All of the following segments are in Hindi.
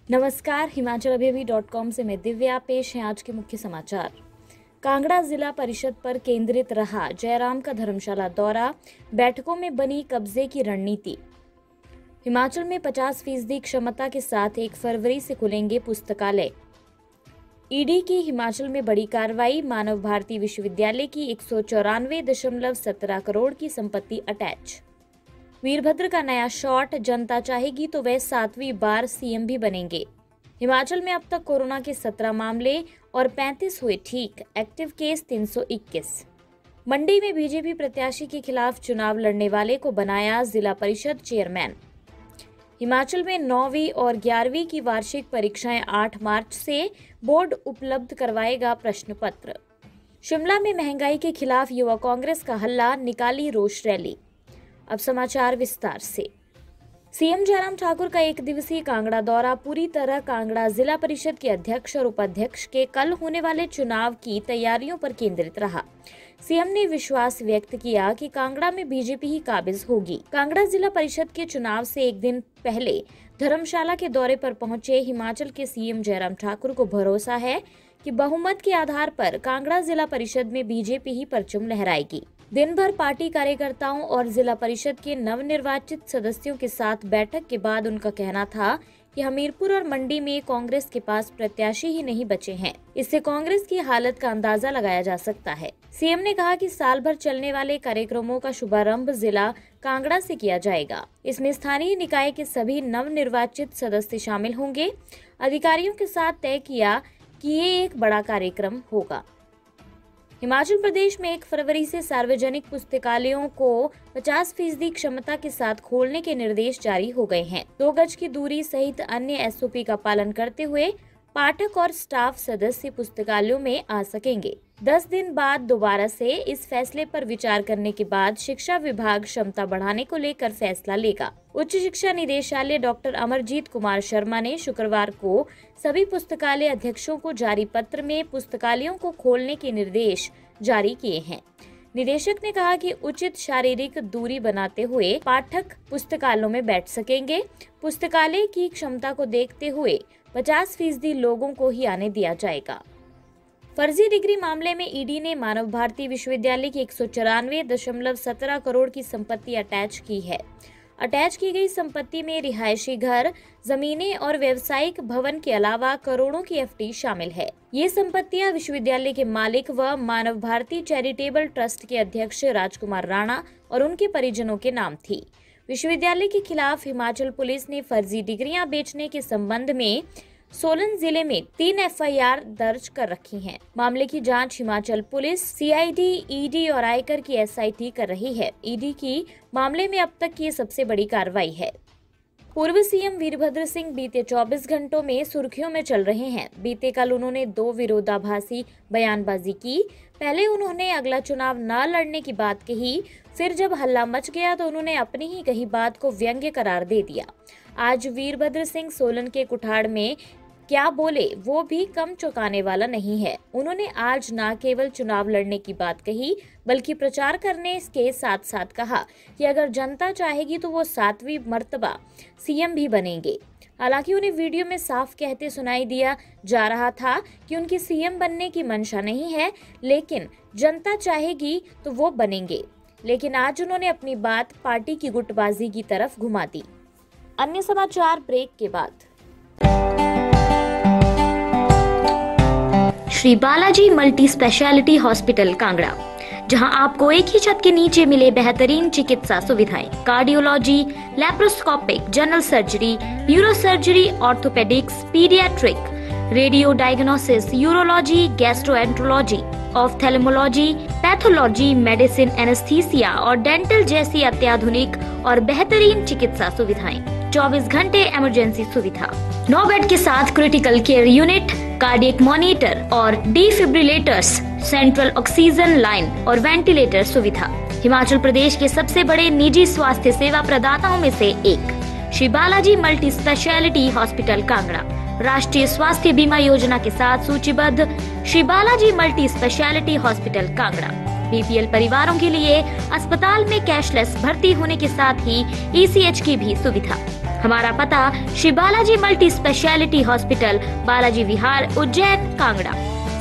नमस्कार, himachalavyavi.com से मैं दिव्या। पेश है आज के मुख्य समाचार। कांगड़ा जिला परिषद पर केंद्रित रहा जयराम का धर्मशाला दौरा, बैठकों में बनी कब्जे की रणनीति। हिमाचल में 50% क्षमता के साथ 1 फरवरी से खुलेंगे पुस्तकालय। ईडी की हिमाचल में बड़ी कार्रवाई, मानव भारती विश्वविद्यालय की 194.17 करोड़ की संपत्ति अटैच। वीरभद्र का नया शॉट, जनता चाहेगी तो वे 7वीं बार सीएम भी बनेंगे। हिमाचल में अब तक कोरोना के 17 मामले और 35 हुए ठीक, एक्टिव केस 321। मंडी में बीजेपी प्रत्याशी के खिलाफ चुनाव लड़ने वाले को बनाया जिला परिषद चेयरमैन। हिमाचल में 9वीं और 11वीं की वार्षिक परीक्षाएं 8 मार्च से, बोर्ड उपलब्ध करवाएगा प्रश्न पत्र। शिमला में महंगाई के खिलाफ युवा कांग्रेस का हल्ला, निकाली रोष रैली। अब समाचार विस्तार से। सीएम जयराम ठाकुर का 1 दिवसीय कांगड़ा दौरा पूरी तरह कांगड़ा जिला परिषद के अध्यक्ष और उपाध्यक्ष के कल होने वाले चुनाव की तैयारियों पर केंद्रित रहा। सीएम ने विश्वास व्यक्त किया कि कांगड़ा में बीजेपी ही काबिज होगी। कांगड़ा जिला परिषद के चुनाव से एक दिन पहले धर्मशाला के दौरे पर पहुंचे हिमाचल के सीएम जयराम ठाकुर को भरोसा है कि बहुमत के आधार पर कांगड़ा जिला परिषद में बीजेपी ही परचम लहराएगी। दिन भर पार्टी कार्यकर्ताओं और जिला परिषद के नवनिर्वाचित सदस्यों के साथ बैठक के बाद उनका कहना था कि हमीरपुर और मंडी में कांग्रेस के पास प्रत्याशी ही नहीं बचे हैं। इससे कांग्रेस की हालत का अंदाजा लगाया जा सकता है। सीएम ने कहा कि साल भर चलने वाले कार्यक्रमों का शुभारंभ जिला कांगड़ा से किया जाएगा। इसमें स्थानीय निकाय के सभी नवनिर्वाचित सदस्य शामिल होंगे। अधिकारियों के साथ तय किया कि ये एक बड़ा कार्यक्रम होगा। हिमाचल प्रदेश में 1 फरवरी से सार्वजनिक पुस्तकालयों को 50% क्षमता के साथ खोलने के निर्देश जारी हो गए हैं। 2 गज की दूरी सहित अन्य एसओपी का पालन करते हुए पाठक और स्टाफ सदस्य पुस्तकालयों में आ सकेंगे। 10 दिन बाद दोबारा से इस फैसले पर विचार करने के बाद शिक्षा विभाग क्षमता बढ़ाने को लेकर फैसला लेगा। उच्च शिक्षा निदेशालय डॉक्टर अमरजीत कुमार शर्मा ने शुक्रवार को सभी पुस्तकालय अध्यक्षों को जारी पत्र में पुस्तकालयों को खोलने के निर्देश जारी किए हैं। निदेशक ने कहा कि उचित शारीरिक दूरी बनाते हुए पाठक पुस्तकालयों में बैठ सकेंगे। पुस्तकालय की क्षमता को देखते हुए 50% लोगों को ही आने दिया जाएगा। फर्जी डिग्री मामले में ईडी ने मानव भारती विश्वविद्यालय की 194.17 करोड़ की संपत्ति अटैच की है। अटैच की गई संपत्ति में रिहायशी घर, जमीनें और व्यावसायिक भवन के अलावा करोड़ों की एफडी शामिल है। ये संपत्तियां विश्वविद्यालय के मालिक व मानव भारती चैरिटेबल ट्रस्ट के अध्यक्ष राजकुमार राणा और उनके परिजनों के नाम थी। विश्वविद्यालय के खिलाफ हिमाचल पुलिस ने फर्जी डिग्रियां बेचने के संबंध में सोलन जिले में 3 एफआईआर दर्ज कर रखी हैं। मामले की जांच हिमाचल पुलिस, सीआईडी, ईडी और आयकर की एसआईटी कर रही है। ईडी की मामले में अब तक की सबसे बड़ी कार्रवाई है। पूर्व सीएम वीरभद्र सिंह बीते 24 घंटों में सुर्खियों में चल रहे हैं। बीते कल उन्होंने 2 विरोधाभासी बयानबाजी की। पहले उन्होंने अगला चुनाव न लड़ने की बात कही, फिर जब हल्ला मच गया तो उन्होंने अपनी ही कही बात को व्यंग्य करार दे दिया। आज वीरभद्र सिंह सोलन के कुठाड़ में क्या बोले वो भी कम चौंकाने वाला नहीं है। उन्होंने आज न केवल चुनाव लड़ने की बात कही बल्कि प्रचार करने के साथ साथ कहा कि अगर जनता चाहेगी तो वो 7वीं मर्तबा सीएम भी बनेंगे। हालांकि उन्हें वीडियो में साफ कहते सुनाई दिया जा रहा था कि उनकी सीएम बनने की मंशा नहीं है, लेकिन जनता चाहेगी तो वो बनेंगे। लेकिन आज उन्होंने अपनी बात पार्टी की गुटबाजी की तरफ घुमा दी। अन्य समाचार ब्रेक के बाद। Shri Balaji multi speciality hospital Kangra, जहां आपको एक ही छत के नीचे मिले बेहतरीन चिकित्सा सुविधाएं, cardiology, laparoscopic, general surgery, neuro surgery, orthopaedics, paediatric, radio diagnosis, urology, gastroenterology, ophthalmology, pathology, medicine, anaesthesia और डेंटल जैसी अत्याधुनिक और बेहतरीन चिकित्सा सुविधाएं, 24 घंटे इमरजेंसी सुविधा, 9 बेड के साथ critical care unit, cardiac monitor और डिफिब्रिलेटर्स, सेंट्रल ऑक्सीजन लाइन और वेंटिलेटर सुविधा। हिमाचल प्रदेश के सबसे बड़े निजी स्वास्थ्य सेवा प्रदाताओं में से एक Shri Balaji multi speciality hospital Kangra राष्ट्रीय स्वास्थ्य बीमा योजना के साथ सूचीबद्ध Shri Balaji multi speciality hospital Kangra BPL परिवारों के लिए अस्पताल में कैशलेस भर्ती होने के साथ ही ईसीएच की भी सुविधा। हमारा पता Shri Balaji multi speciality hospital, Balaji Vihar, Ujjain, Kangra.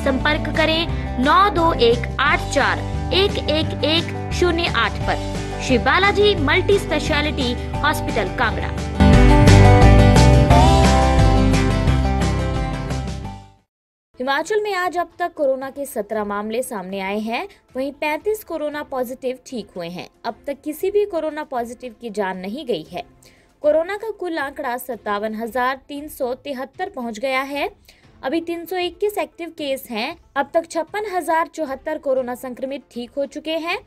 संपर्क करें 9218411108 पर। Shri Balaji multi speciality hospital, Kangra. Himachal में आज अब तक कोरोना के 17 मामले सामने आए हैं, वहीं 35 कोरोना पॉजिटिव ठीक हुए हैं। अब तक किसी भी कोरोना पॉजिटिव की जान नहीं गई है। कोरोना का कुल आंकड़ा 57,373 पहुंच गया है। अभी 321 एक्टिव केस हैं। अब तक 56,074 कोरोना संक्रमित ठीक हो चुके हैं।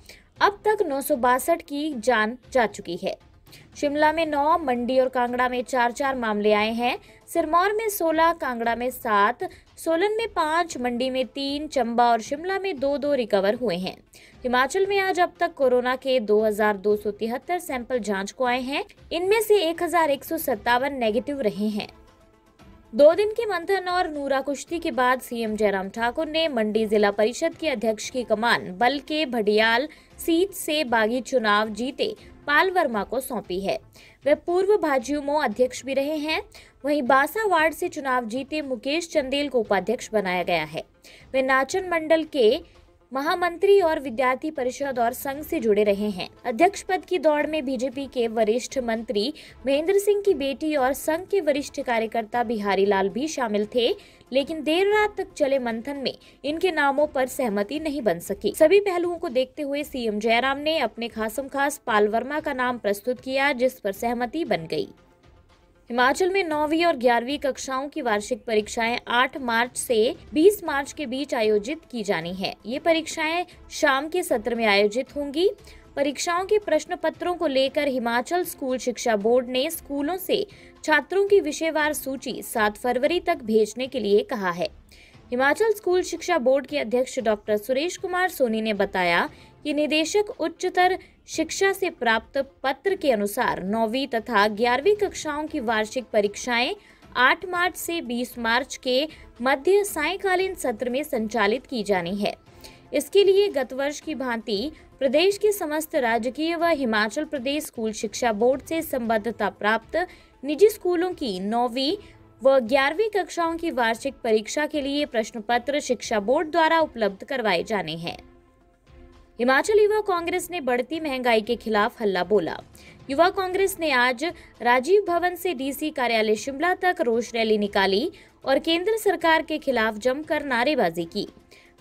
अब तक 962 की जान जा चुकी है। शिमला में 9, मंडी और कांगड़ा में 4-4 मामले आए हैं। सिरमौर में 16, कांगड़ा में 7, सोलन में 5, मंडी में 3, चंबा और शिमला में 2-2 रिकवर हुए हैं। हिमाचल में आज अब तक कोरोना के 2,273 सैंपल जांच को आए हैं। इनमें से 1,157 नेगेटिव रहे हैं। 2 दिन के मंथन और नूरा कुश्ती के बाद सीएम जयराम ठाकुर ने मंडी जिला परिषद के अध्यक्ष की कमान बल के भडियाल सीट से बागी चुनाव जीते पाल वर्मा को सौंपी है। वे पूर्व भाजयुमो अध्यक्ष भी रहे हैं। वहीं बासा वार्ड से चुनाव जीते मुकेश चंदेल को उपाध्यक्ष बनाया गया है। वे नाचन मंडल के महामंत्री और विद्यार्थी परिषद और संघ से जुड़े रहे हैं। अध्यक्ष पद की दौड़ में बीजेपी के वरिष्ठ मंत्री महेंद्र सिंह की बेटी और संघ के वरिष्ठ कार्यकर्ता बिहारी लाल भी शामिल थे, लेकिन देर रात तक चले मंथन में इनके नामों पर सहमति नहीं बन सकी। सभी पहलुओं को देखते हुए सीएम जयराम ने अपने खासमखास पाल वर्मा का नाम प्रस्तुत किया, जिस पर सहमति बन गई। हिमाचल में 9वीं और 11वीं कक्षाओं की वार्षिक परीक्षाएं 8 मार्च से 20 मार्च के बीच आयोजित की जानी है। ये परीक्षाएं शाम के सत्र में आयोजित होंगी। परीक्षाओं के प्रश्न पत्रों को लेकर हिमाचल स्कूल शिक्षा बोर्ड ने स्कूलों से छात्रों की विषयवार सूची 7 फरवरी तक भेजने के लिए कहा है। हिमाचल स्कूल शिक्षा बोर्ड के अध्यक्ष डॉक्टर सुरेश कुमार सोनी ने बताया कि निदेशक उच्चतर शिक्षा से प्राप्त पत्र के अनुसार 9वीं तथा 11वीं कक्षाओं की वार्षिक परीक्षाएं 8 मार्च से 20 मार्च के मध्य सायंकालीन सत्र में संचालित की जानी है। इसके लिए गत वर्ष की भांति प्रदेश के समस्त राजकीय व हिमाचल प्रदेश स्कूल शिक्षा बोर्ड से संबद्धता प्राप्त निजी स्कूलों की 9वीं व 11वीं कक्षाओं की वार्षिक परीक्षा के लिए प्रश्न पत्र शिक्षा बोर्ड द्वारा उपलब्ध करवाए जाने हैं। हिमाचल युवा कांग्रेस ने बढ़ती महंगाई के खिलाफ हल्ला बोला। युवा कांग्रेस ने आज राजीव भवन से डीसी कार्यालय शिमला तक रोष रैली निकाली और केंद्र सरकार के खिलाफ जमकर नारेबाजी की।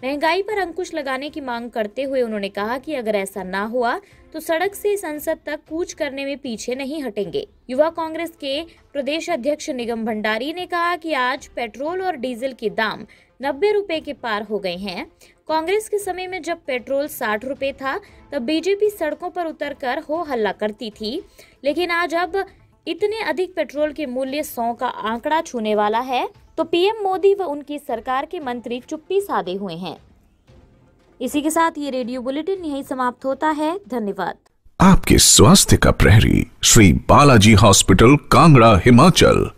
महंगाई पर अंकुश लगाने की मांग करते हुए उन्होंने कहा कि अगर ऐसा ना हुआ तो सड़क से संसद तक कूच करने में पीछे नहीं हटेंगे। युवा कांग्रेस के प्रदेश अध्यक्ष निगम भंडारी ने कहा कि आज पेट्रोल और डीजल के दाम 90 रुपए के पार हो गए हैं। कांग्रेस के समय में जब पेट्रोल 60 रुपए था तब बीजेपी सड़कों पर उतरकर हो हल्ला करती थी, लेकिन आज अब इतने अधिक पेट्रोल के मूल्य 100 का आंकड़ा छूने वाला है तो पीएम मोदी व उनकी सरकार के मंत्री चुप्पी साधे हुए हैं। इसी के साथ ये रेडियो बुलेटिन यहीं समाप्त होता है। धन्यवाद। आपके स्वास्थ्य का प्रहरी श्री बालाजी हॉस्पिटल, कांगड़ा, हिमाचल।